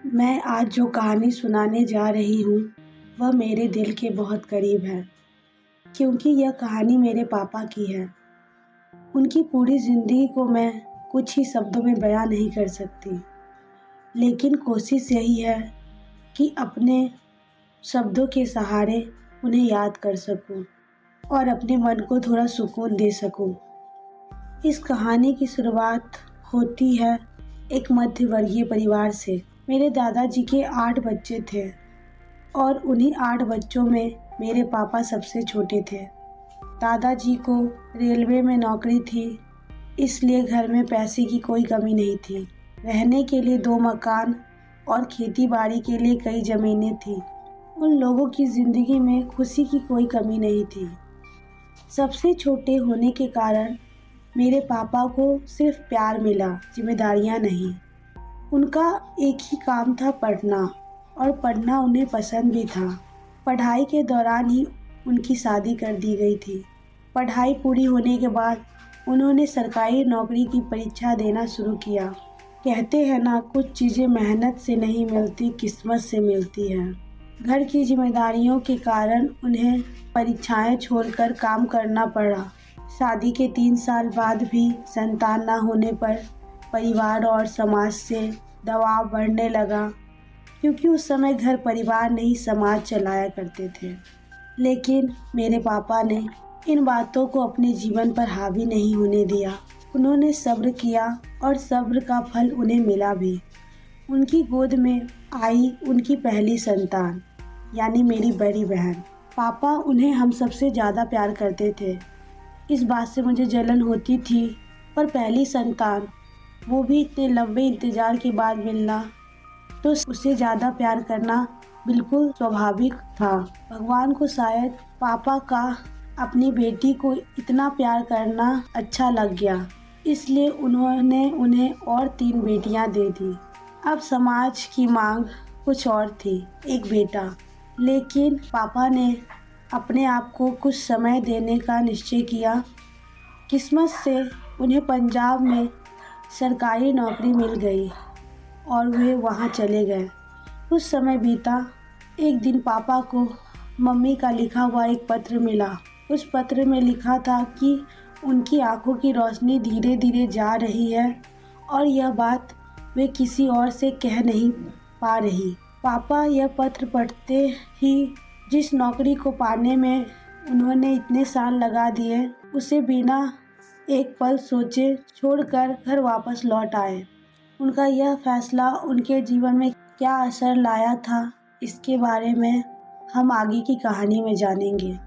मैं आज जो कहानी सुनाने जा रही हूँ वह मेरे दिल के बहुत करीब है, क्योंकि यह कहानी मेरे पापा की है। उनकी पूरी ज़िंदगी को मैं कुछ ही शब्दों में बयां नहीं कर सकती, लेकिन कोशिश यही है कि अपने शब्दों के सहारे उन्हें याद कर सकूं और अपने मन को थोड़ा सुकून दे सकूं। इस कहानी की शुरुआत होती है एक मध्य वर्गीय परिवार से। मेरे दादाजी के 8 बच्चे थे और उन्हीं 8 बच्चों में मेरे पापा सबसे छोटे थे। दादाजी को रेलवे में नौकरी थी, इसलिए घर में पैसे की कोई कमी नहीं थी। रहने के लिए 2 मकान और खेती बाड़ी के लिए कई ज़मीनें थीं। उन लोगों की ज़िंदगी में खुशी की कोई कमी नहीं थी। सबसे छोटे होने के कारण मेरे पापा को सिर्फ प्यार मिला, जिम्मेदारियां नहीं। उनका एक ही काम था, पढ़ना, और पढ़ना उन्हें पसंद भी था। पढ़ाई के दौरान ही उनकी शादी कर दी गई थी। पढ़ाई पूरी होने के बाद उन्होंने सरकारी नौकरी की परीक्षा देना शुरू किया। कहते हैं ना, कुछ चीज़ें मेहनत से नहीं मिलती, किस्मत से मिलती हैं। घर की जिम्मेदारियों के कारण उन्हें परीक्षाएं छोड़कर काम करना पड़ा। शादी के 3 साल बाद भी संतान न होने पर परिवार और समाज से दबाव बढ़ने लगा, क्योंकि उस समय घर परिवार नहीं समाज चलाया करते थे। लेकिन मेरे पापा ने इन बातों को अपने जीवन पर हावी नहीं होने दिया। उन्होंने सब्र किया और सब्र का फल उन्हें मिला भी। उनकी गोद में आई उनकी पहली संतान, यानी मेरी बड़ी बहन। पापा उन्हें हम सबसे ज़्यादा प्यार करते थे। इस बात से मुझे जलन होती थी, पर पहली संतान, वो भी इतने लंबे इंतज़ार के बाद मिलना, तो उससे ज़्यादा प्यार करना बिल्कुल स्वाभाविक था। भगवान को शायद पापा का अपनी बेटी को इतना प्यार करना अच्छा लग गया, इसलिए उन्होंने उन्हें और 3 बेटियां दे दी। अब समाज की मांग कुछ और थी, एक बेटा। लेकिन पापा ने अपने आप को कुछ समय देने का निश्चय किया। किस्मत से उन्हें पंजाब में सरकारी नौकरी मिल गई और वे वहां चले गए। कुछ समय बीता। एक दिन पापा को मम्मी का लिखा हुआ एक पत्र मिला। उस पत्र में लिखा था कि उनकी आंखों की रोशनी धीरे धीरे जा रही है और यह बात वे किसी और से कह नहीं पा रही। पापा यह पत्र पढ़ते ही जिस नौकरी को पाने में उन्होंने इतने साल लगा दिए, उसे बिना एक पल सोचे छोड़कर घर वापस लौट आए। उनका यह फैसला उनके जीवन में क्या असर लाया था, इसके बारे में हम आगे की कहानी में जानेंगे।